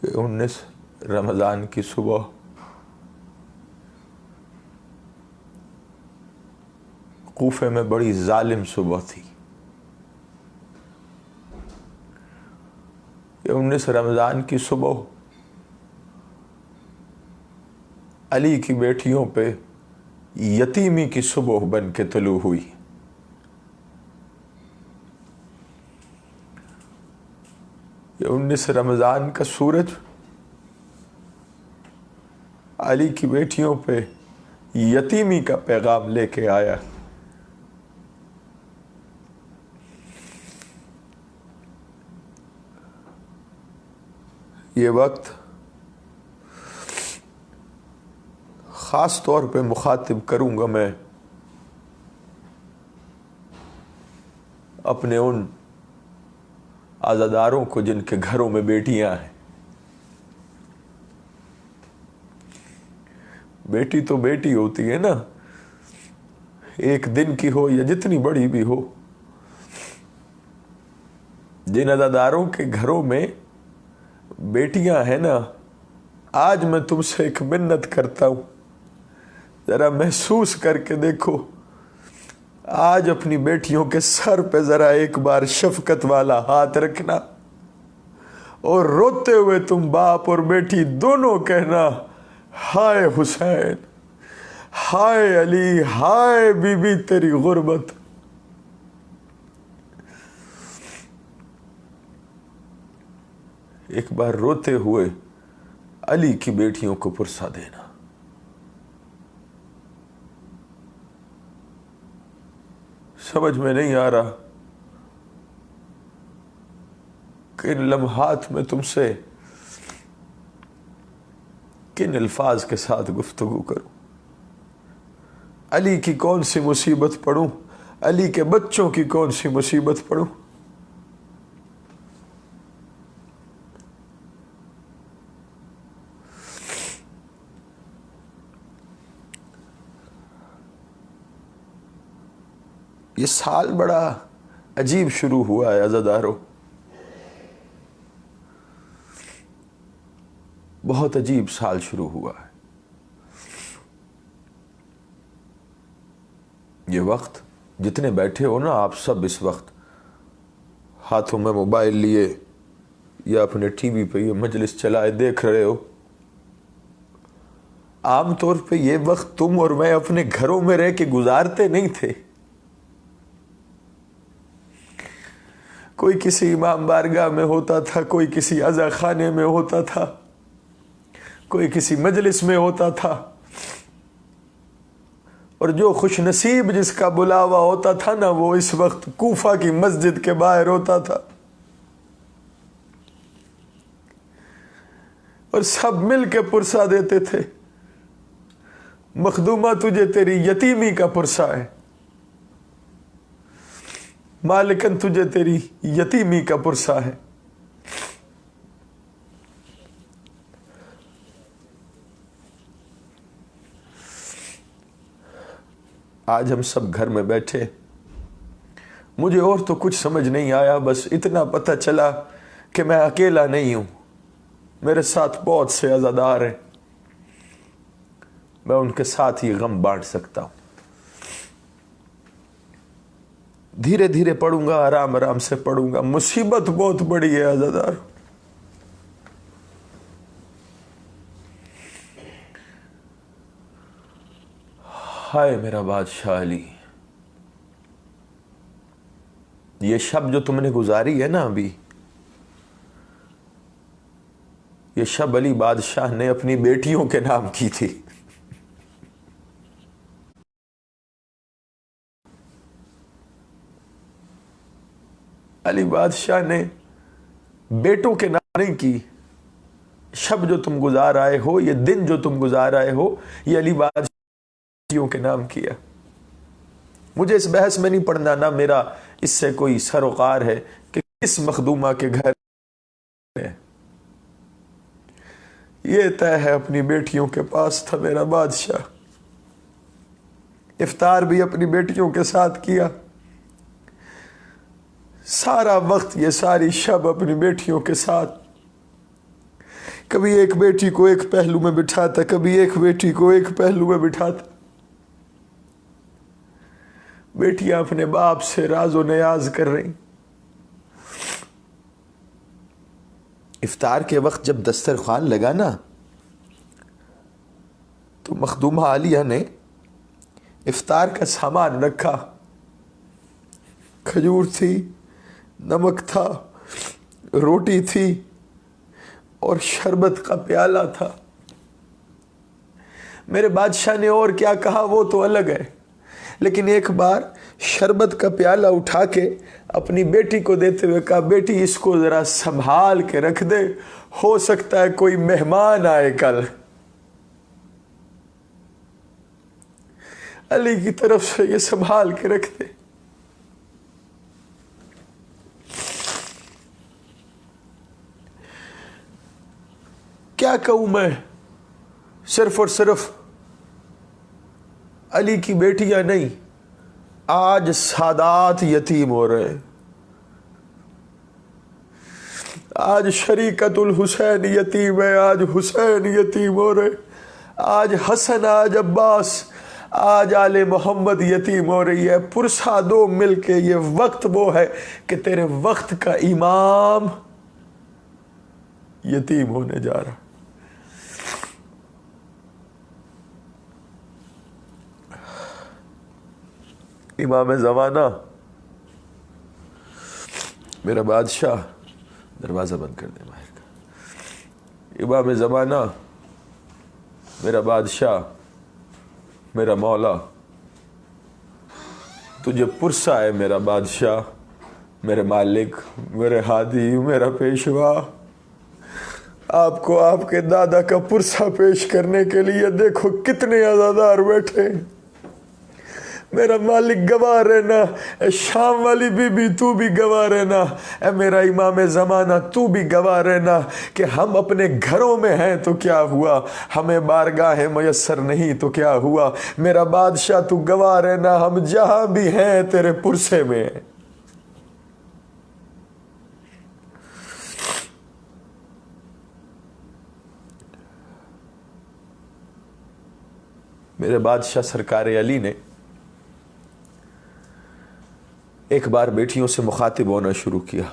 19 रमज़ान की सुबह कूफे में बड़ी जालिम सुबह थी। ये 19 रमज़ान की सुबह अली की बेटियों पे यतीमी की सुबह बन के तुलू हुई। ये 19 रमज़ान का सूरज अली की बेटियों पे यतीमी का पैगाम लेके आया। ये वक्त ख़ास तौर पे मुखातिब करूँगा मैं अपने उन आज़ादारों को जिनके घरों में बेटियां हैं। बेटी तो बेटी होती है ना, एक दिन की हो या जितनी बड़ी भी हो। जिन आज़ादारों के घरों में बेटियां हैं ना, आज मैं तुमसे एक मिन्नत करता हूं, जरा महसूस करके देखो। आज अपनी बेटियों के सर पे जरा एक बार शफकत वाला हाथ रखना और रोते हुए तुम बाप और बेटी दोनों कहना, हाय हुसैन, हाय अली, हाय बीबी तेरी गुर्बत। एक बार रोते हुए अली की बेटियों को पुरसा देना। समझ में नहीं आ रहा कि इन लम्हात में तुमसे किन अल्फाज के साथ गुफ्तगू करूं। अली की कौन सी मुसीबत पढ़ूं, अली के बच्चों की कौन सी मुसीबत पढ़ूं। ये साल बड़ा अजीब शुरू हुआ है अज़ादारों, बहुत अजीब साल शुरू हुआ है। ये वक्त जितने बैठे हो ना आप सब, इस वक्त हाथों में मोबाइल लिए या अपने टीवी पे ये मजलिस चलाए देख रहे हो। आमतौर पे ये वक्त तुम और मैं अपने घरों में रह के गुजारते नहीं थे। कोई किसी इमाम बारगाह में होता था, कोई किसी अज़ा खाने में होता था, कोई किसी मजलिस में होता था, और जो खुश नसीब जिसका बुलावा होता था ना, वो इस वक्त कूफा की मस्जिद के बाहर होता था और सब मिल के पुरसा देते थे, मखदूमा तुझे तेरी यतीमी का पुरसा है, मालिकन तुझे तेरी यतीमी का पुरसा है। आज हम सब घर में बैठे, मुझे और तो कुछ समझ नहीं आया, बस इतना पता चला कि मैं अकेला नहीं हूं, मेरे साथ बहुत से अज़ादार हैं, मैं उनके साथ ही गम बांट सकता हूं। धीरे धीरे पढ़ूंगा, आराम आराम से पढ़ूंगा। मुसीबत बहुत बड़ी है अज़ादार। हाय मेरा बादशाह अली, ये शब जो तुमने गुजारी है ना अभी, ये शब अली बादशाह ने अपनी बेटियों के नाम की थी। अली बादशाह ने बेटों के नाम नहीं की। शब जो तुम गुजार आए हो, ये दिन जो तुम गुजार आए हो, ये अली बादशाह के नाम किया। मुझे इस बहस में नहीं पढ़ना, ना मेरा इससे कोई सरोकार है कि किस मखदूमा के घर है। ये तय है अपनी बेटियों के पास था मेरा बादशाह। इफ्तार भी अपनी बेटियों के साथ किया, सारा वक्त ये सारी शब अपनी बेटियों के साथ। कभी एक बेटी को एक पहलू में बिठाता, कभी एक बेटी को एक पहलू में बिठाता। बेटियां अपने बाप से राजो नियाज कर रही। इफ्तार के वक्त जब दस्तरखान लगा ना, तो मखदूमा आलिया ने इफ्तार का सामान रखा। खजूर थी, नमक था, रोटी थी और शरबत का प्याला था। मेरे बादशाह ने और क्या कहा वो तो अलग है, लेकिन एक बार शरबत का प्याला उठा के अपनी बेटी को देते हुए कहा, बेटी इसको जरा संभाल के रख दे, हो सकता है कोई मेहमान आए कल। अली की तरफ से ये संभाल के रख दे। क्या कहूं मैं, सिर्फ और सिर्फ अली की बेटियां नहीं, आज सादात यतीम हो रहे। आज शरीकतुल हुसैन यतीम है, आज हुसैन यतीम हो रहे, आज हसन, आज अब्बास, आज आले मोहम्मद यतीम हो रही है। पुरसा दो मिलके, ये वक्त वो है कि तेरे वक्त का इमाम यतीम होने जा रहा। इमाम ज़माना, मेरा बादशाह, दरवाज़ा बंद कर दे बाहर का। इमाम ज़माना, मेरा बादशाह, मेरा मौला, तुझे पुरसा है मेरा बादशाह, मेरे मालिक, मेरे हादी, मेरा पेशवा। आपको आपके दादा का पुरसा पेश करने के लिए देखो कितने अज़ादार बैठे। मेरा मालिक गवाह रहना, शाम वाली बीबी तू भी गवाह रहना, मेरा इमाम ज़माना तू भी गवाह रहना कि हम अपने घरों में हैं तो क्या हुआ, हमें बारगाह मयस्सर नहीं तो क्या हुआ। मेरा बादशाह तू गवाह रहना, हम जहां भी हैं तेरे पुरसे में हैं। मेरे बादशाह सरकार अली ने एक बार बेटियों से मुखातिब होना शुरू किया।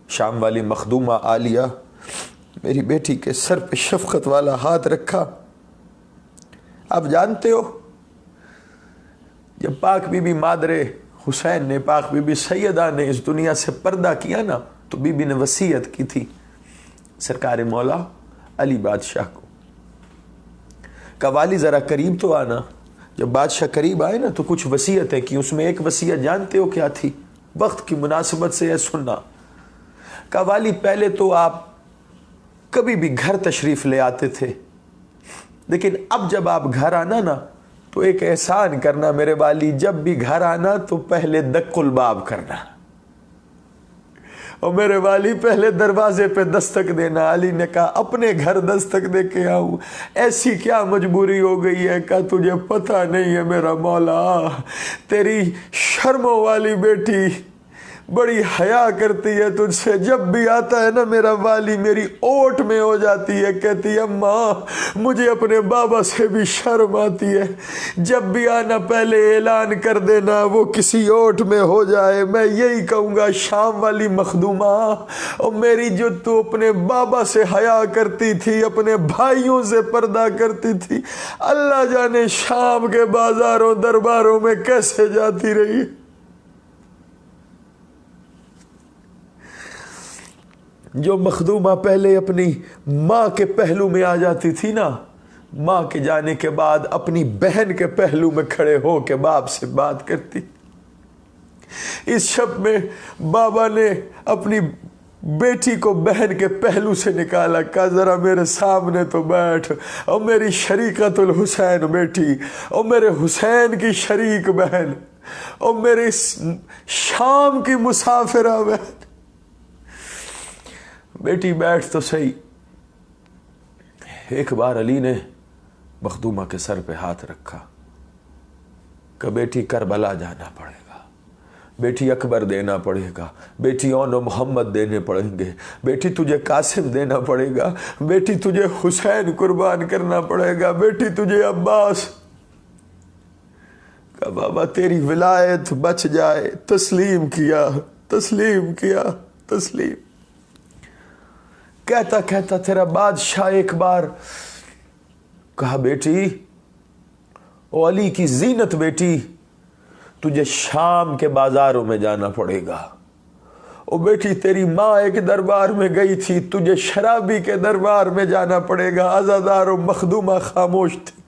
शाम वाली मखदूमा आलिया मेरी बेटी के सर पे शफकत वाला हाथ रखा। आप जानते हो, जब पाक बीबी मादरे हुसैन ने, पाक बीबी सैयदा ने इस दुनिया से पर्दा किया ना, तो बीबी ने वसीयत की थी सरकार मौला अली बादशाह को, कवाली ज़रा करीब तो आना। जब बादशाह करीब आए ना तो कुछ वसीयत है कि उसमें एक वसीयत जानते हो क्या थी? वक्त की मुनासिबत से यह सुनना। कवाली, पहले तो आप कभी भी घर तशरीफ़ ले आते थे, लेकिन अब जब आप घर आना ना तो एक एहसान करना मेरे वाली, जब भी घर आना तो पहले दक्कुल बाब करना। और मेरे वाली पहले दरवाजे पे दस्तक देना। अली ने कहा अपने घर दस्तक दे के आऊं, ऐसी क्या मजबूरी हो गई है? कहा तुझे पता नहीं है मेरा मौला, तेरी शर्मों वाली बेटी बड़ी हया करती है तुझसे। जब भी आता है ना मेरा वाली, मेरी ओट में हो जाती है, कहती है अम्मा मुझे अपने बाबा से भी शर्म आती है। जब भी आना पहले ऐलान कर देना, वो किसी ओट में हो जाए। मैं यही कहूँगा शाम वाली मखदूमा, और मेरी जो तू अपने बाबा से हया करती थी, अपने भाइयों से पर्दा करती थी, अल्लाह जाने शाम के बाजारों दरबारों में कैसे जाती रही। जो मखदूमा पहले अपनी माँ के पहलू में आ जाती थी ना, माँ के जाने के बाद अपनी बहन के पहलू में खड़े हो के बाप से बात करती। इस शब में बाबा ने अपनी बेटी को बहन के पहलू से निकाला, कहा जरा मेरे सामने तो बैठ, और मेरी शरीकतुल हुसैन बेटी, और मेरे हुसैन की शरीक बहन, और मेरे शाम की मुसाफिरा बहन, बेटी बैठ तो सही। एक बार अली ने मखदूमा के सर पे हाथ रखा, कि बेटी करबला जाना पड़ेगा, बेटी अकबर देना पड़ेगा, बेटी ओनो मोहम्मद देने पड़ेंगे, बेटी तुझे कासिम देना पड़ेगा, बेटी तुझे हुसैन कुर्बान करना पड़ेगा, बेटी तुझे अब्बास। का बाबा तेरी विलायत बच जाए। तस्लीम किया, तस्लीम किया, तस्लीम। कहता कहता तेरा बादशाह एक बार कहा, बेटी ओ अली की जीनत बेटी, तुझे शाम के बाजारों में जाना पड़ेगा। ओ बेटी तेरी माँ एक दरबार में गई थी, तुझे शराबी के दरबार में जाना पड़ेगा। अज़ादार और मखदूमा खामोश थी,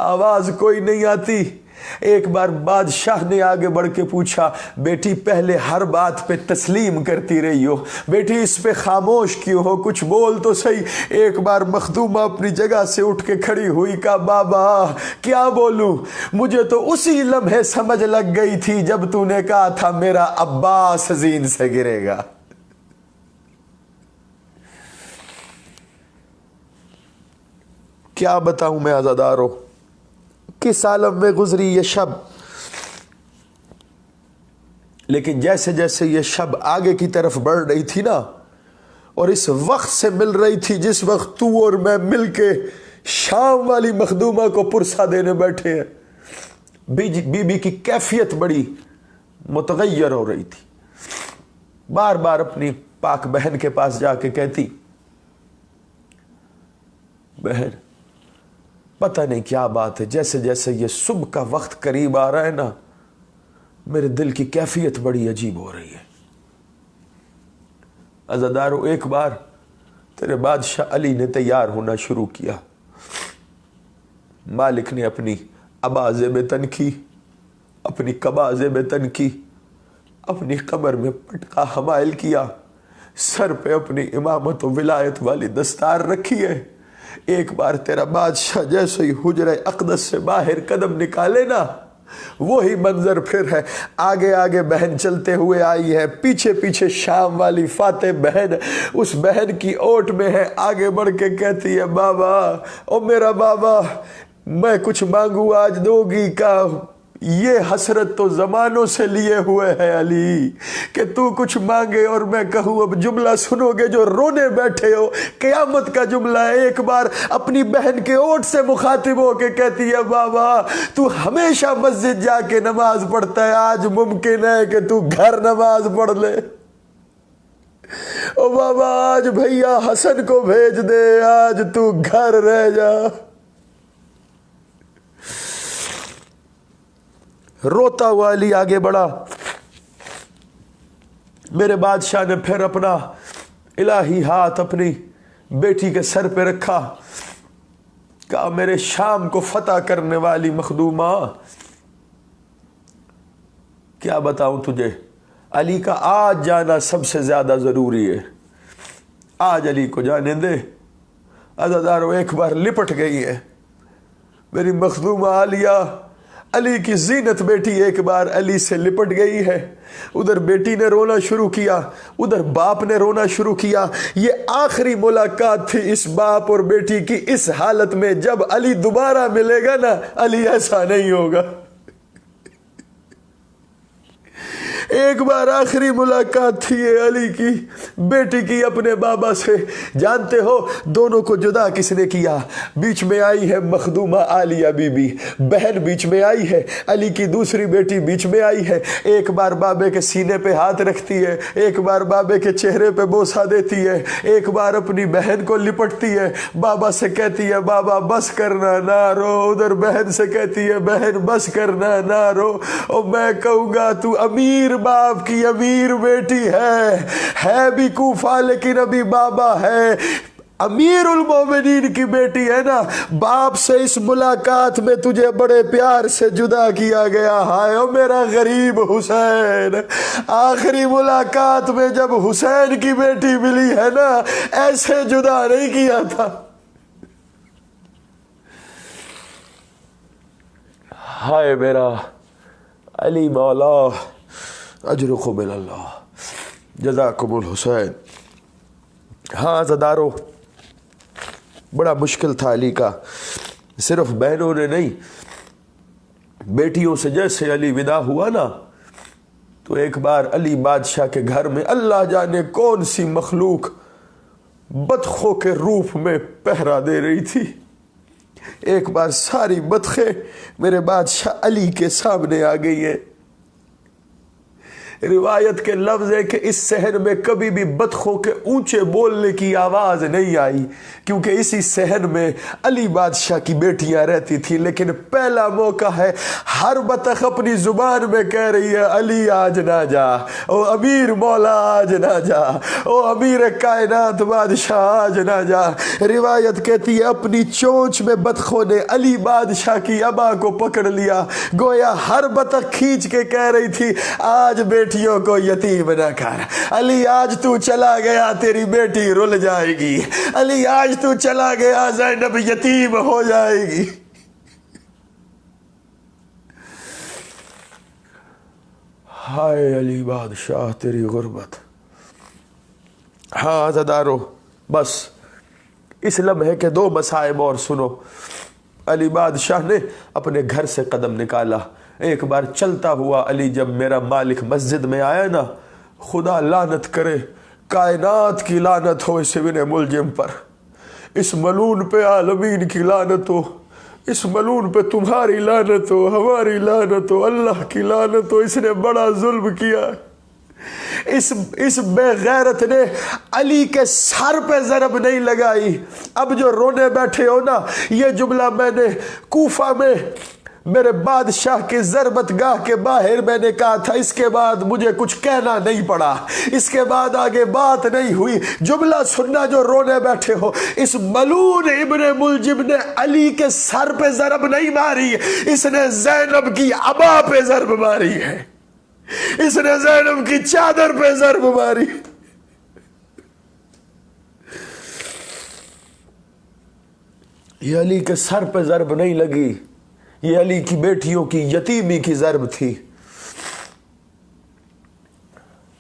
आवाज कोई नहीं आती। एक बार बादशाह ने आगे बढ़ के पूछा, बेटी पहले हर बात पे तस्लीम करती रही हो, बेटी इस पे खामोश क्यों हो, कुछ बोल तो सही। एक बार मखदूमा अपनी जगह से उठ के खड़ी हुई, का बाबा क्या बोलूं, मुझे तो उसी लम्हे समझ लग गई थी जब तूने कहा था मेरा अब्बास जीन से गिरेगा। क्या बताऊं मैं आज़ादारों, किस आलम में गुजरी ये शब। लेकिन जैसे जैसे ये शब आगे की तरफ बढ़ रही थी ना, और इस वक्त से मिल रही थी जिस वक्त तू और मैं मिलके शाम वाली मखदूमा को पुरसा देने बैठे हैं, बीबी की कैफियत बड़ी मुतगय्यर हो रही थी। बार बार अपनी पाक बहन के पास जाके कहती, बहन पता नहीं क्या बात है, जैसे जैसे ये सुबह का वक्त करीब आ रहा है ना, मेरे दिल की कैफियत बड़ी अजीब हो रही है। अज़ादारों एक बार तेरे बादशाह अली ने तैयार होना शुरू किया। मालिक ने अपनी अबाज़े बेतन की, अपनी कबाज़े बेतन की, अपनी कमर में पटका हमाइल किया, सर पे अपनी इमामत व विलायत वाली दस्तार रखी है। एक बार तेरा बादशाह जैसे ही हुजरे अक़दस से बाहर कदम निकाले ना, वही मंजर फिर है। आगे आगे बहन चलते हुए आई है, पीछे पीछे शाम वाली फाते बहन, उस बहन की ओट में है। आगे बढ़ के कहती है, बाबा ओ मेरा बाबा, मैं कुछ मांगू आज दोगी का? ये हसरत तो जमानों से लिए हुए है अली, कि तू कुछ मांगे और मैं कहूँ। अब जुमला सुनोगे जो रोने बैठे हो, क़यामत का जुमला है। एक बार अपनी बहन के ओट से मुखातिब होके कहती है, बाबा तू हमेशा मस्जिद जाके नमाज पढ़ता है, आज मुमकिन है कि तू घर नमाज पढ़ ले। ओ बाबा आज भैया हसन को भेज दे, आज तू घर रह जा। रोता हुआ अली आगे बढ़ा। मेरे बादशाह ने फिर अपना इलाही हाथ अपनी बेटी के सर पे रखा, कहा, मेरे शाम को फतह करने वाली मखदूमा, क्या बताऊं तुझे, अली का आज जाना सबसे ज्यादा जरूरी है। आज अली को जाने दे। अज़ादारों एक बार लिपट गई है मेरी मखदूमा आलिया, अली की जीनत बेटी एक बार अली से लिपट गई है। उधर बेटी ने रोना शुरू किया, उधर बाप ने रोना शुरू किया। ये आखिरी मुलाकात थी इस बाप और बेटी की इस हालत में। जब अली दोबारा मिलेगा ना, अली ऐसा नहीं होगा। एक बार आखिरी मुलाकात थी ये अली की बेटी की अपने बाबा से। जानते हो दोनों को जुदा किसने किया? बीच में आई है मखदूमा आलिया बीबी, बहन बीच में आई है, अली की दूसरी बेटी बीच में आई है। एक बार बाबे के सीने पे हाथ रखती है, एक बार बाबे के चेहरे पे बोसा देती है, एक बार अपनी बहन को लिपटती है, बाबा से कहती है, बाबा बस करना ना रो। उधर बहन से कहती है, बहन बस करना ना रो। और मैं कहूँगा तू अमीर बाप की अमीर बेटी है भी कूफा लेकिन अभी बाबा है। अमीरुल मोमिनीन की बेटी है ना, बाप से इस मुलाकात में तुझे बड़े प्यार से जुदा किया गया। हाय ओ मेरा गरीब हुसैन, आखिरी मुलाकात में जब हुसैन की बेटी मिली है ना, ऐसे जुदा नहीं किया था। हाय मेरा अली मौला, अजरुको बिल्लाह, जज़ाकुमुल हुसैन। हाँ ज़दारो, बड़ा मुश्किल था अली का। सिर्फ बहनों ने नहीं, बेटियों से जैसे अली विदा हुआ ना, तो एक बार अली बादशाह के घर में अल्लाह जाने कौन सी मखलूक बतखों के रूप में पहरा दे रही थी। एक बार सारी बतखें मेरे बादशाह अली के सामने आ गई है। रिवायत के लफ्ज है कि इस शहर में कभी भी बतखों के ऊंचे बोलने की आवाज नहीं आई, क्योंकि इसी शहर में अली बादशाह की बेटियां रहती थी। लेकिन पहला मौका है, हर बतख अपनी जुबान में कह रही है अली आज ना जा, ओ अमीर मौला आज ना जा, ओ अमीर कायनात बादशाह आज ना जा। रिवायत कहती है अपनी चोंच में बतखों ने अली बादशाह की अबा को पकड़ लिया, गोया हर बतख खींच के कह रही थी आज बेटियों को यतीम न कर, अली आज तू चला गया तेरी बेटी रुल जाएगी, अली आज तू चला गया ज़ैनब यतीम हो जाएगी। हाय अली बादशाह तेरी गुर्बत। हाँ अज़ादारो, बस इस लम्हे के दो मसाइब और सुनो। अली बादशाह ने अपने घर से कदम निकाला। एक बार चलता हुआ अली जब मेरा मालिक मस्जिद में आया ना, खुदा लानत करे, कायनात की लानत हो इस इब्ने मुलजिम पर, इस मलून पे आलमीन की लानत हो, इस मलून पे तुम्हारी लानत हो, हमारी लानत हो, अल्लाह की लानत हो। इसने बड़ा जुल्म किया। इस बेगैरत ने अली के सर पे ज़रब नहीं लगाई। अब जो रोने बैठे हो ना, ये जुमला मैंने कूफा में मेरे बादशाह के ज़रबत गाह के बाहर मैंने कहा था। इसके बाद मुझे कुछ कहना नहीं पड़ा, इसके बाद आगे बात नहीं हुई। जुमला सुनना जो रोने बैठे हो, इस मलून इब्ने मुलजिम ने अली के सर पे ज़रब नहीं मारी, इसने ज़ैनब की अबा पे ज़रब मारी है, इसने ज़ैनब की चादर पे ज़रब मारी। ये अली के सर पे ज़रब नहीं लगी, ये अली की बेटियों की यतीमी की ज़रब थी।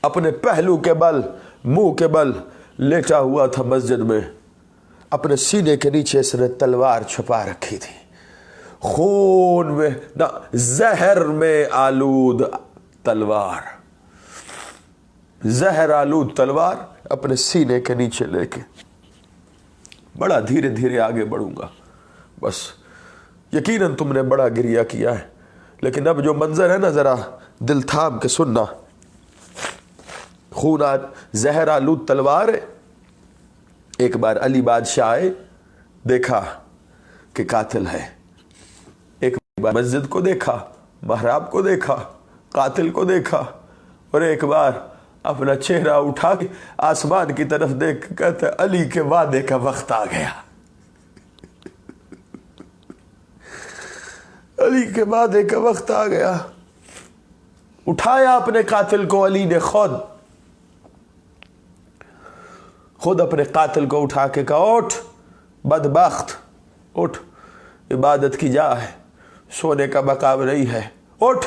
अपने पहलू के बल, मुंह के बल लेटा हुआ था मस्जिद में। अपने सीने के नीचे इसने तलवार छुपा रखी थी, खून में ना जहर में आलूद तलवार, जहर आलूद तलवार अपने सीने के नीचे लेके। बड़ा धीरे धीरे आगे बढ़ूंगा, बस यकीनन तुमने बड़ा गिरिया किया है, लेकिन अब जो मंजर है ना जरा दिल थाम के सुनना। खून जहर आलूद तलवार। एक बार अली बादशाह आए, देखा कि कातिल है। एक बार मस्जिद को देखा, महराब को देखा, कातिल को देखा, और एक बार अपना चेहरा उठा के आसमान की तरफ देख कहते अली के वादे का वक्त आ गया, अली के वादे का वक्त आ गया। उठाया अपने कातिल को अली ने खुद अपने कातिल को उठा के कहा उठ बदबख्त, उठ, इबादत की जा है, सोने का मकाम नहीं है, उठ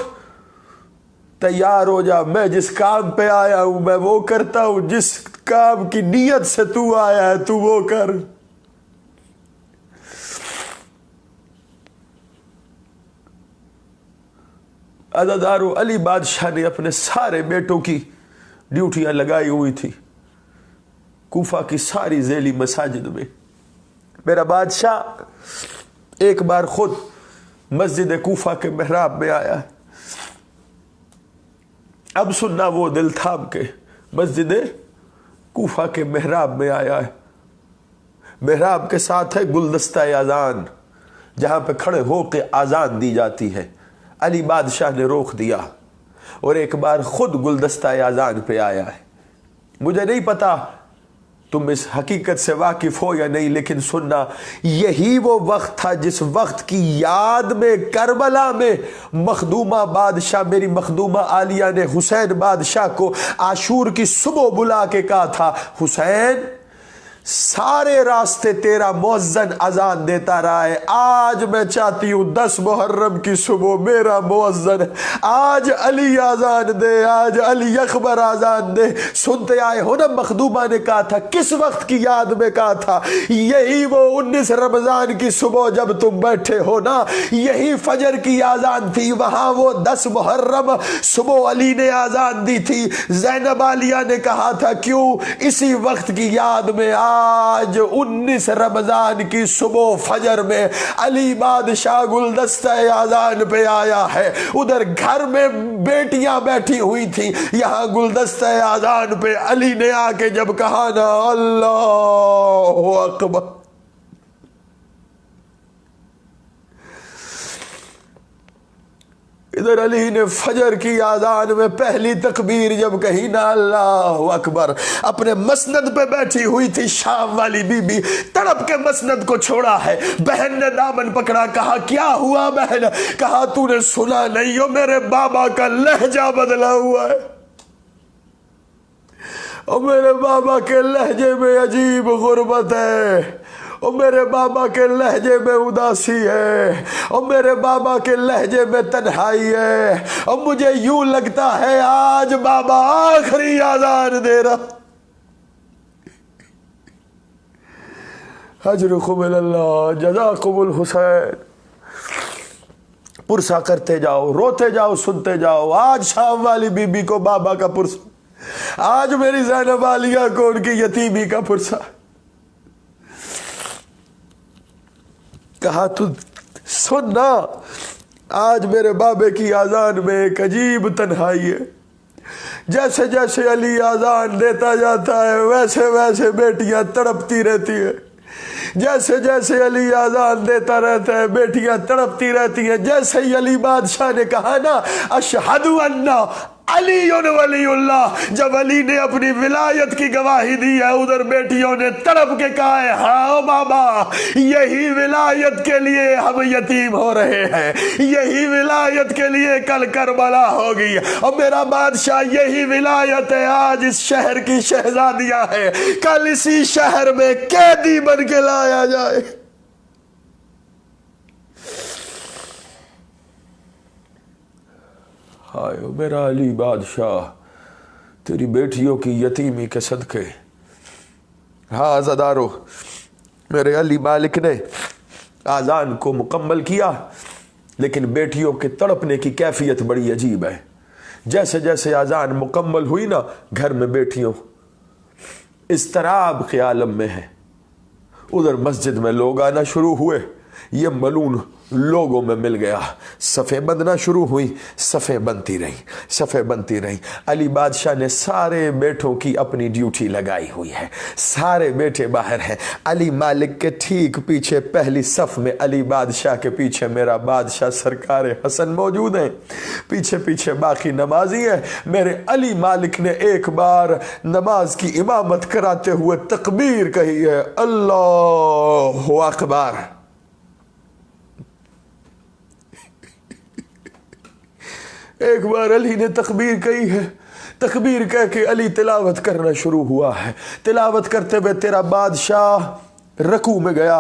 तैयार हो जा, मैं जिस काम पे आया हूं मैं वो करता हूं, जिस काम की नीयत से तू आया है तू वो कर। अज़ादारो, अली बादशाह ने अपने सारे बेटों की ड्यूटियां लगाई हुई थी कूफा की सारी ज़ेली मसाजिद में। मेरा बादशाह एक बार खुद मस्जिद कूफा के महराब में आया। अब सुनना वो दिल थाम के, मस्जिद कूफा के महराब में आया है। महराब के साथ है गुलदस्ता आज़ान, जहाँ पे खड़े होके आज़ान दी जाती है। अली बादशाह ने रोक दिया और एक बार खुद गुलदस्ता आज़ान पे आया है। मुझे नहीं पता तुम इस हकीकत से वाकिफ हो या नहीं, लेकिन सुनना, यही वो वक्त था जिस वक्त की याद में करबला में मखदूमा बादशाह, मेरी मखदूमा आलिया ने हुसैन बादशाह को आशूर की सुबह बुला के कहा था, हुसैन सारे रास्ते तेरा मुअज्जन अजान देता रहा है। आज मैं चाहती हूँ 10 मुहर्रम की सुबह मेरा मुअज्जन आज अली आजान दे, आज अली अकबर आजान दे। सुनते आए हो ना, मखदूमा ने कहा था, किस वक्त की याद में कहा था, यही वो 19 रमजान की सुबह जब तुम बैठे हो ना, यही फजर की आजान थी। वहां वो 10 मुहर्रम सुबह अली ने आजान दी थी। ज़ैनब आलिया ने कहा था, क्यों, इसी वक्त की याद में आज 19 रमजान की सुबह फजर में अली बादशाह गुलदस्ता आजान पे आया है। उधर घर में बेटियां बैठी हुई थी, यहां गुलदस्ता आजान पे अली ने आके जब कहा ना, अल्लाहु अकबर, इधर अली ने फजर की आजान में पहली तकबीर जब कही ना, अल्लाहु अकबर, अपने मसनद पे बैठी हुई थी शाम वाली बीबी, तड़प के मसनद को छोड़ा है। बहन ने दामन पकड़ा, कहा क्या हुआ बहन? कहा तूने सुना नहीं हो, मेरे बाबा का लहजा बदला हुआ है और मेरे बाबा के लहजे में अजीब गुर्बत है, और मेरे बाबा के लहजे में उदासी है, और मेरे बाबा के लहजे में तन्हाई है, और मुझे यूं लगता है आज बाबा आखिरी आजान दे रहा। हजरुकुम इल्लल्लाह, जज़ाकुमुल हुसैन। पुरसा करते जाओ, रोते जाओ, सुनते जाओ। आज शाम वाली बीबी को बाबा का पुरसा, आज मेरी ज़ैनब आलिया को उनकी यतीमी का पुरसा। कहा तू सुन ना, आज मेरे बाबे की आजान में एक अजीब तन्हाई है। जैसे जैसे अली आजान देता जाता है वैसे वैसे बेटियां तड़पती रहती है। जैसे जैसे अली आजान देता रहता है बेटियां तड़पती रहती हैं। जैसे ही अली बादशाह ने कहा ना, अशहदु अन्ना अली वलीउल्लाह, जब अली ने अपनी विलायत की गवाही दी है, उधर बेटियों ने तड़प के कहा है, हाँ बाबा, यही विलायत के लिए हम यतीम हो रहे हैं, यही विलायत के लिए कल करबला होगी, और मेरा बादशाह यही विलायत है। आज इस शहर की शहजादियां हैं, कल इसी शहर में कैदी बन के लाया जाए। हाय मेरा अली बादशाह, तेरी बेटियों की यतीमी के सदके। हाँ अज़ादारो, मेरे अली मालिक ने आज़ान को मुकम्मल किया, लेकिन बेटियों के तड़पने की कैफियत बड़ी अजीब है। जैसे जैसे आज़ान मुकम्मल हुई ना, घर में बेटियों इस्तराब के आलम में है। उधर मस्जिद में लोग आना शुरू हुए, ये मलून लोगों में मिल गया। सफ़ें बंधना शुरू हुई, सफ़ें बनती रही, सफ़ें बनती रही। अली बादशाह ने सारे बेटों की अपनी ड्यूटी लगाई हुई है। सारे बेटे बाहर हैं। अली मालिक के ठीक पीछे पहली सफ़ में, अली बादशाह के पीछे मेरा बादशाह सरकार हसन मौजूद हैं। पीछे पीछे बाकी नमाजी हैं। मेरे अली मालिक ने एक बार नमाज की इमामत कराते हुए तकबीर कही है, अल्लाहु अकबर। एक बार अली ने तकबीर कही है, तकबीर कह के अली तिलावत करना शुरू हुआ है। तिलावत करते हुए तेरा बादशाह रकू में गया।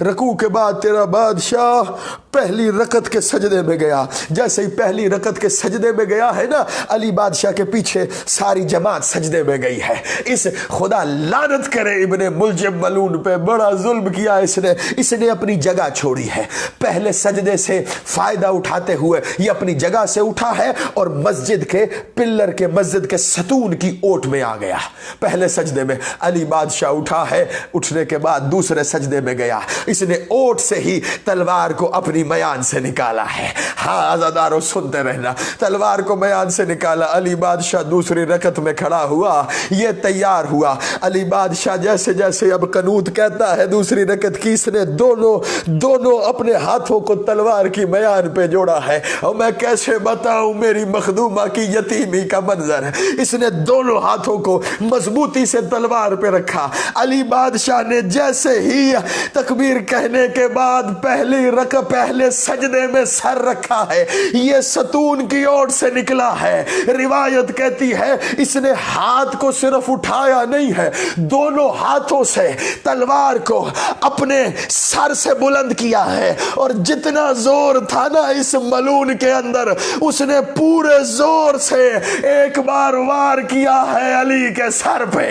रकू के बाद तेरा बादशाह पहली रकत के सजदे में गया। जैसे ही पहली रकत के सजदे में गया है ना, अली बादशाह के पीछे सारी जमात सजदे में गई है। इस खुदा लानत करे इब्ने मुलजिम मलून पे, बड़ा जुल्म किया इसने। इसने अपनी जगह छोड़ी है। पहले सजदे से फायदा उठाते हुए ये अपनी जगह से उठा है और मस्जिद के पिल्लर के, मस्जिद के सतून की ओट में आ गया। पहले सजदे में अली बादशाह उठा है, उठने के बाद दूसरे सजदे में गया। इसने ओट से ही तलवार को अपनी मयान से निकाला है। हाँ आज़ादारों सुनते रहना, तलवार को मयान से निकाला। अली बादशाह दूसरी रकत में खड़ा हुआ, ये तैयार हुआ। अली बादशाह जैसे जैसे अब कनूत कहता है दूसरी रकत की, इसने दोनों अपने हाथों को तलवार की मयान पे जोड़ा है। और मैं कैसे बताऊं मेरी मखदूमा की यतीमी का मंजर है। इसने दोनों हाथों को मजबूती से तलवार पे रखा। अली बादशाह ने जैसे जैसे ही तकबीर कहने के बाद पहले सजदे में सर रखा है, ये सतून की ओर से निकला है। रिवायत कहती है इसने हाथ को सिर्फ उठाया नहीं है, दोनों हाथों से तलवार को अपने सर से बुलंद किया है, और जितना जोर था ना इस मलून के अंदर, उसने पूरे जोर से एक बार वार किया है अली के सर पे।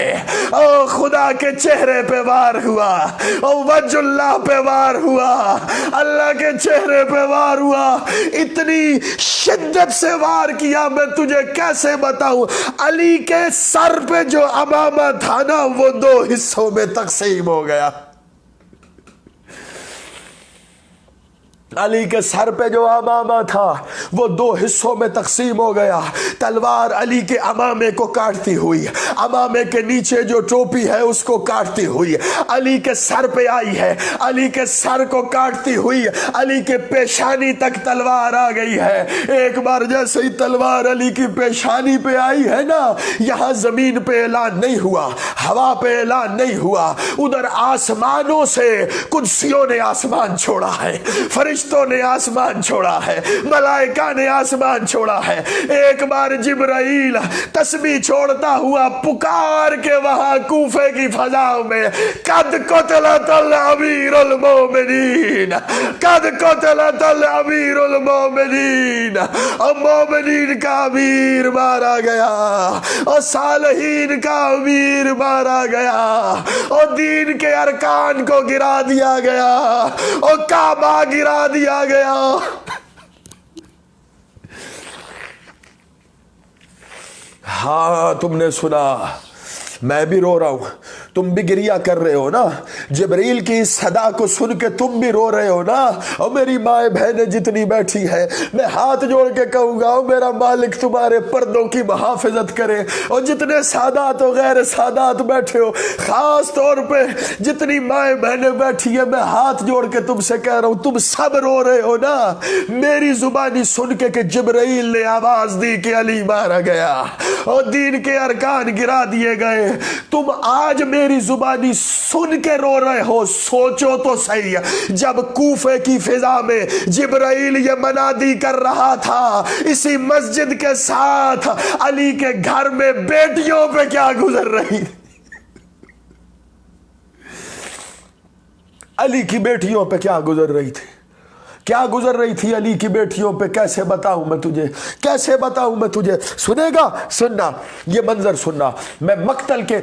ओ खुदा के चेहरे पे वार हुआ, ओ वजुल्लाह पे वार हुआ, अल्लाह के चेहरे पे वार हुआ। इतनी शिद्दत से वार किया, मैं तुझे कैसे बताऊं। अली के सर पे जो अमामा था ना वो 2 हिस्सों में तकसीम हो गया। अली के सर पे जो अमामा था वो 2 हिस्सों में तकसीम हो गया। तलवार अली के अमामे को काटती हुई, अमामे के नीचे जो टोपी है उसको काटती हुई अली के सर पे आई है। अली के सर को काटती हुई अली के पेशानी तक तलवार आ गई है। एक बार जैसे ही तलवार अली की पेशानी पे आई है ना, यहां जमीन पे ऐलान नहीं हुआ, हवा पे ऐलान नहीं हुआ, उधर आसमानों से कुर्सियों ने आसमान छोड़ा है, फरिश्तों ने आसमान छोड़ा है, मलाइका ने आसमान छोड़ा है। एक बार जिब्राइल तस्बीह छोड़ता हुआ पुकार के वहां कूफे की फजाओं में कद क़तलतल अमीरुल मोमिनीन, कद क़तलतल अमीरुल मोमिनीन, और मोमिनीन का अमीर मारा गया, और सालहीन का अमीर मारा गया, और दीन के अरकान को गिरा दिया गया, और काबा गिरा दिया गया। हाँ तुमने सुना, मैं भी रो रहा हूं, तुम भी गिरिया कर रहे हो ना। जिब्रील की सदा को सुन के तुम भी रो रहे हो ना। और मेरी माए बहनें जितनी बैठी है, मैं हाथ जोड़ के कहूंगा मेरा मालिक तुम्हारे पर्दों की मुहाफिजत करे। और जितने सादात और गैर सादात बैठे हो, खास तौर पे जितनी माए बहनें बैठी है, मैं हाथ जोड़ के तुमसे कह रहा हूं, तुम सब रो रहे हो ना मेरी जुबानी सुन के कि जिब्रील ने आवाज दी कि अली मारा गया और दीन के अरकान गिरा दिए गए। तुम आज मेरी जुबानी सुन के रो रहे हो। सोचो तो सही, जब कूफे की फिजा में जिब्राइल ये मनादी कर रहा था, इसी मस्जिद के साथ अली के घर में बेटियों पे क्या गुजर रही, अली की बेटियों पे क्या गुजर रही थी, क्या गुजर रही थी अली की बेटियों पे। कैसे बताऊं मैं तुझे, कैसे बताऊं मैं तुझे। सुनेगा, सुनना, ये मंजर सुनना। मैं मक्तल के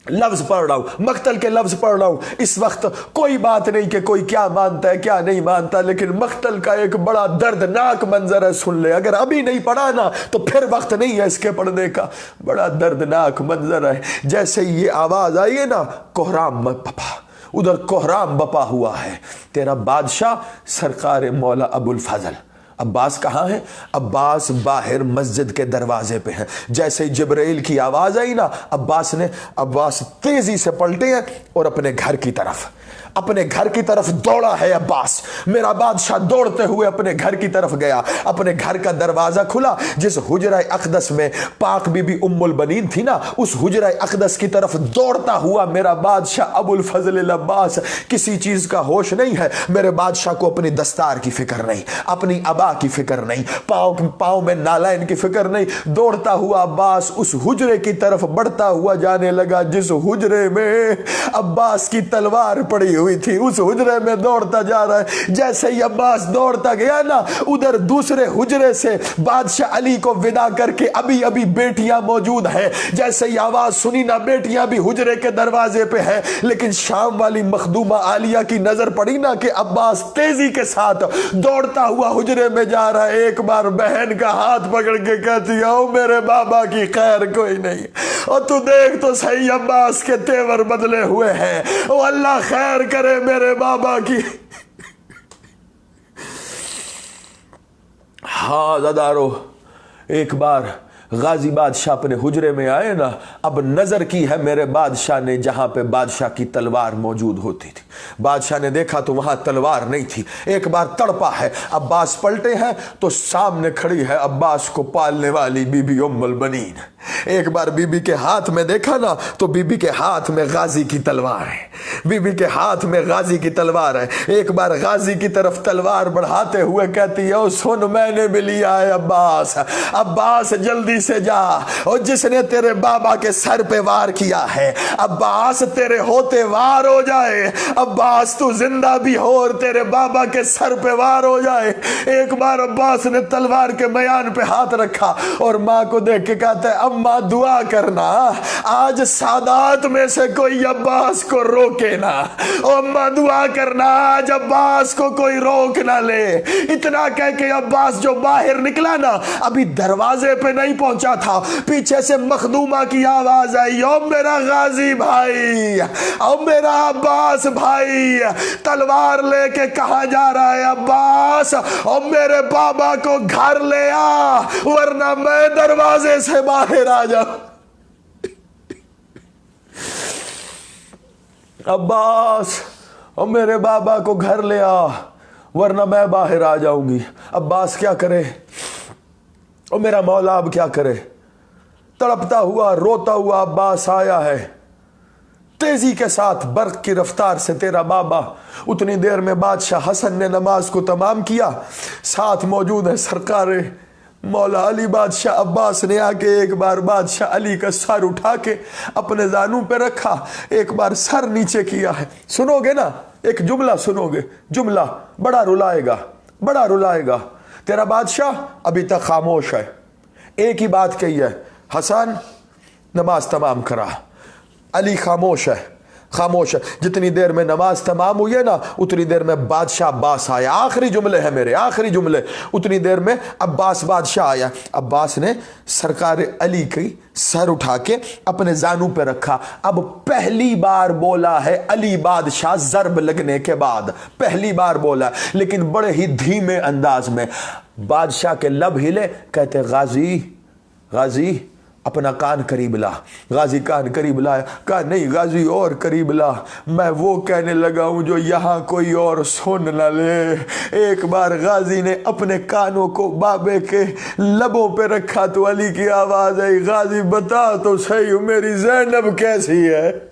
लफ्ज पढ़ रहा हूं, मक्तल के लफ्ज पढ़ रहा हूं। इस वक्त कोई बात नहीं कि कोई क्या मानता है क्या नहीं मानता, लेकिन मक्तल का एक बड़ा दर्दनाक मंजर है, सुन ले। अगर अभी नहीं पढ़ा ना तो फिर वक्त नहीं है इसके पढ़ने का। बड़ा दर्दनाक मंजर है। जैसे ये आवाज आई है ना, कोहराम बपा, उधर कोहराम बपा हुआ है। तेरा बादशाह सरकार मौला अबुल फजल अब्बास कहाँ है? अब्बास बाहर मस्जिद के दरवाजे पे है। जैसे ही जिब्राइल की आवाज आई ना, अब्बास तेजी से पलटे हैं और अपने घर की तरफ दौड़ा है अब्बास। मेरा बादशाह दौड़ते हुए अपने घर की तरफ गया। अपने घर का दरवाजा खुला, जिस हुजरा अक़दस में पाक बीबी उम्मुल बनीन थी ना, उस हुजरा अक़दस की तरफ दौड़ता हुआ मेरा बादशाह अबुल फजल अब्बास। किसी चीज का होश नहीं है मेरे बादशाह को, अपनी दस्तार की फिक्र नहीं, अपनी अबा की फिक्र नहीं, पाँव में नालायन की फिक्र नहीं। दौड़ता हुआ अब्बास उस हुजरे की तरफ बढ़ता हुआ जाने लगा जिस हुजरे में अब्बास की तलवार पड़ी हुई थी। उस हुजरे में दौड़ता जा रहा है। जैसे ही अब्बास दौड़ता गया ना, उधर दूसरे हुजरे से बादशाह अली को विदा करके अभी अभी बेटियां मौजूद हैं। जैसे ही आवाज सुनी ना, बेटियां भी हुजरे के दरवाजे पे है। लेकिन शाम वाली मखदूमा आलिया की नजर पड़ी ना कि अब्बास तेजी के साथ दौड़ता हुआ हुजरे में जा रहा है। एक बार बहन का हाथ पकड़ के कहती है, ओ मेरे बाबा की खैर कोई नहीं, और तू देख तो सही अब्बास के तेवर बदले हुए हैं, ओ अल्लाह खैर करे मेरे बाबा की। हाँ ज़दारो, एक बार गाजी बादशाह अपने हुजरे में आए ना, अब नजर की है मेरे बादशाह ने जहां पे बादशाह की तलवार मौजूद होती थी। बादशाह ने देखा तो वहां तलवार नहीं थी। एक बार तड़पा है, अब्बास पलटे हैं तो सामने खड़ी है अब्बास को पालने वाली बीबी उम्मुल बनीन। एक बार बीबी के हाथ में देखा ना तो बीबी के हाथ में गाजी की तलवार है, बीबी के हाथ में गाजी की तलवार है। एक बार गाजी की तरफ तलवार बढ़ाते हुए कहती है, ओ सुन मैंने भी लिया है अब्बास, अब्बास जल्दी से जा, और जिसने तेरे बाबा के सर पे वार किया है अब्बास तेरे होते वार हो जाए, अब्बास तू जिंदा भी हो और तेरे बाबा के सर पे वार हो जाए। एक बार अब्बास ने तलवार के मयान पे हाथ रखा और मां को देख के कहता है, अम्मा दुआ करना आज सादात में से कोई अब्बास को रोके ना, अम्मा दुआ करना आज अब्बास को कोई रोक ना ले। इतना कह के अब्बास जो बाहर निकला ना, अभी दरवाजे पे नहीं पहुंचा था, पीछे से मखदूमा की आवाज आई, ओ मेरा गाजी भाई, ओ मेरा अब्बास भाई, तलवार लेके कहां जा रहा है अब्बास, और मेरे बाबा को घर ले आ वरना मैं दरवाजे से बाहर आ जाऊं। अब्बास और मेरे बाबा को घर ले आ वरना मैं बाहर आ जाऊंगी। अब्बास क्या करे और मेरा मौला अब क्या करे। तड़पता हुआ रोता हुआ अब्बास आया है, तेजी के साथ बर्क की रफ्तार से तेरा बाबा। उतनी देर में बादशाह हसन ने नमाज को तमाम किया, साथ मौजूद है सरकार मौला अली। बादशाह अब्बास ने आके एक बार बादशाह अली का सर उठा के अपने जानू पे रखा, एक बार सर नीचे किया है। सुनोगे ना, एक जुमला सुनोगे, जुमला बड़ा रुलाएगा, बड़ा रुलाएगा। तेरा बादशाह अभी तक खामोश है, एक ही बात कही है, हसन नमाज तमाम करा। अली खामोश है, खामोश है। जितनी देर में नमाज तमाम हुई है ना, उतनी देर में बादशाह अब्बास आया। आखिरी जुमले हैं मेरे, आखिरी जुमले। उतनी देर में अब्बास बादशाह आया। अब्बास ने सरकार अली की सर उठा के अपने जानू पे रखा। अब पहली बार बोला है अली बादशाह जरब लगने के बाद, पहली बार बोला, लेकिन बड़े ही धीमे अंदाज में। बादशाह के लब हिले, कहते गाजी, गाजी अपना कान करीब ला। गाजी कान करीब लाया, कहा नहीं गाजी और करीब ला, मैं वो कहने लगा हूं जो यहां कोई और सुन न ले। एक बार गाजी ने अपने कानों को बाबे के लबों पे रखा तो अली की आवाज आई, गाजी बता तो सही मेरी ज़ैनब कैसी है,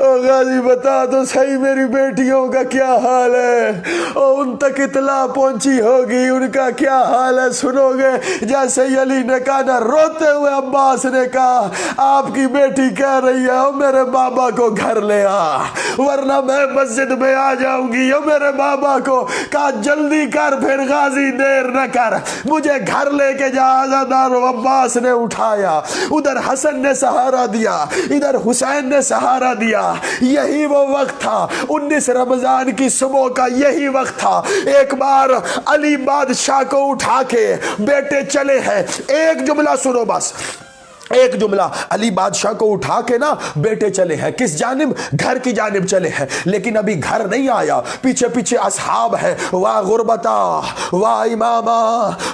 ओ गाजी बता तो सही मेरी बेटियों का क्या हाल है, और उन तक इतला पहुंची होगी उनका क्या हाल है। सुनोगे जैसे अली ने कहा ना, रोते हुए अब्बास ने कहा आपकी बेटी कह रही है ओ मेरे बाबा को घर ले आ वरना मैं मस्जिद में आ जाऊंगी। ओ मेरे बाबा को कहा जल्दी कर, फिर गाजी देर न कर, मुझे घर लेके जा। आजादार अब्बास ने उठाया, उधर हसन ने सहारा दिया, इधर हुसैन ने सहारा दिया। यही वो वक्त था, 19 रमजान की सुबह का यही वक्त था। एक बार अली बादशाह को उठा के बेटे चले हैं, एक जुमला सुनो बस, एक जुमला। अली बादशाह को उठा के ना बेटे चले हैं, किस जानिब, घर की जानिब चले हैं, लेकिन अभी घर नहीं आया, पीछे पीछे असहाब है। वाह गुरबता, वाह इमामा,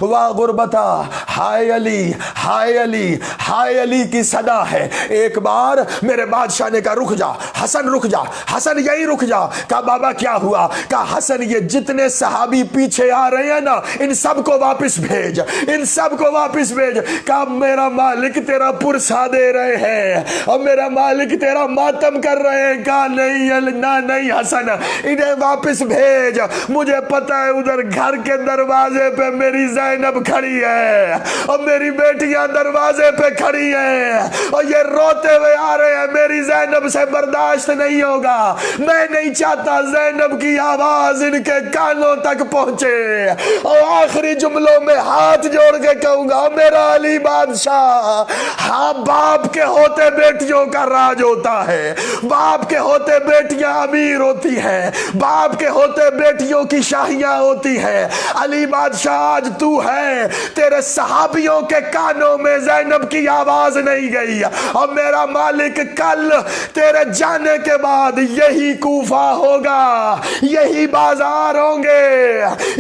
वाह गुरबता, हाय अली, हाय अली, हाय अली की सदा है। एक बार मेरे बादशाह ने कहा रुक जा हसन, रुक जा हसन, यही रुक जा। कहा बाबा क्या हुआ? कहा हसन ये जितने सहाबी पीछे आ रहे हैं ना, इन सबको वापस भेज, इन सबको वापस भेज। कहा मेरा मालिक तेरा पुरसा दे रहे हैं और मेरा मालिक तेरा मातम कर रहे हैं। कहा नहीं ना, नहीं हसन, इन्हें वापस भेज, मुझे पता है उधर घर के दरवाजे पे मेरी ज़ैनब खड़ी है और मेरी बेटियां दरवाजे पे खड़ी हैं और ये रोते हुए आ रहे हैं, मेरी ज़ैनब से बर्दाश्त नहीं होगा। मैं नहीं चाहता ज़ैनब की आवाज इनके कानों तक पहुंचे। और आखिरी जुमलों में हाथ जोड़ के कहूंगा मेरा अली बादशाह, हाँ बाप के होते बेटियों का राज होता है, बाप के होते बेटियां अमीर होती हैं, बाप के होते बेटियों की शाहियां होती हैं। अली बादशाह आज तू है, तेरे सहाबियों के कानों में ज़ैनब की आवाज नहीं गई और मेरा मालिक कल तेरे जाने के बाद यही कूफा होगा, यही बाजार होंगे,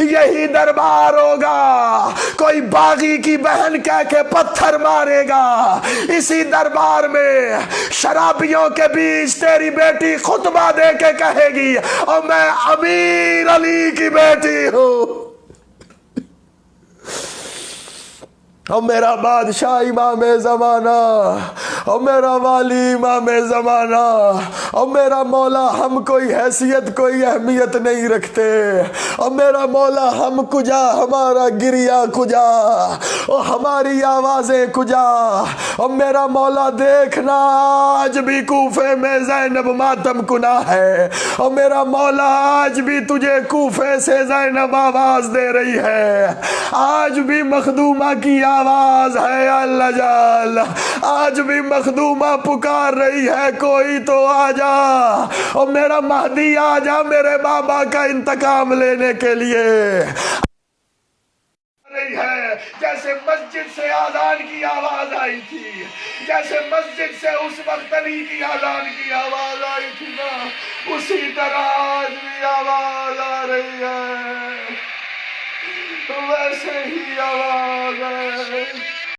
यही दरबार होगा। कोई बागी की बहन कह के पत्थर मारेगा, इसी दरबार में शराबियों के बीच तेरी बेटी खुतबा दे के कहेगी और मैं अमीर अली की बेटी हूं। और मेरा बादशाह इमाम ज़माना, और मेरा वाली इमाम ज़माना, और मेरा मौला हम कोई हैसियत कोई अहमियत नहीं रखते, और मेरा मौला हम कुजा हमारा गिरिया कुजा और हमारी आवाज़ें कुजा, और मेरा मौला देखना आज भी कूफे में ज़ैनब मातम कुना है, और मेरा मौला आज भी तुझे कूफे से ज़ैनब आवाज़ दे रही है, आज भी मखदूमा की आवाज है अल्लाह जाल, आज भी मखदूमा पुकार रही है कोई तो आजा, और मेरा महदी आजा मेरे बाबा का इंतकाम लेने के लिए रही है। जैसे मस्जिद से आजान की आवाज आई थी, जैसे मस्जिद से उस वक्त अली की आजान की आवाज आई थी ना, उसी तरह आज भी आवाज आ रही है, वैसे ही आवाज है।